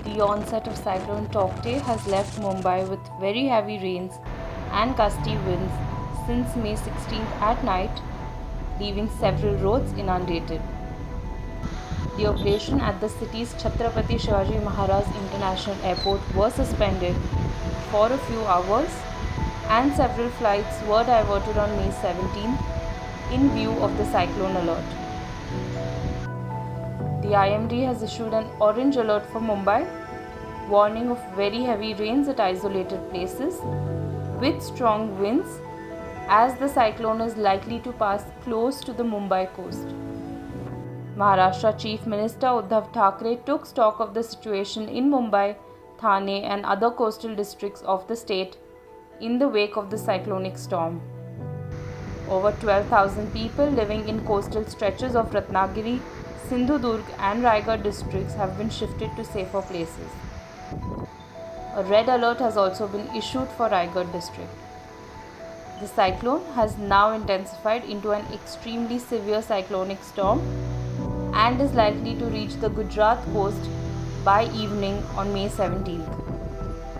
The onset of Cyclone Tauktae has left Mumbai with very heavy rains and gusty winds since May 16th at night, leaving several roads inundated. The operation at the city's Chhatrapati Shivaji Maharaj International Airport was suspended for a few hours, and several flights were diverted on May 17th in view of the cyclone alert. The IMD has issued an orange alert for Mumbai, warning of very heavy rains at isolated places with strong winds, as the cyclone is likely to pass close to the Mumbai coast. Maharashtra Chief Minister Uddhav Thackeray took stock of the situation in Mumbai, Thane and other coastal districts of the state in the wake of the cyclonic storm. Over 12,000 people living in coastal stretches of Ratnagiri, Sindhudurg and Raigad districts have been shifted to safer places. A red alert has also been issued for Raigad district. The cyclone has now intensified into an extremely severe cyclonic storm and is likely to reach the Gujarat coast by evening on May 17th.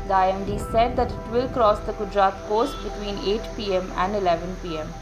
The IMD said that it will cross the Gujarat coast between 8 pm and 11 pm.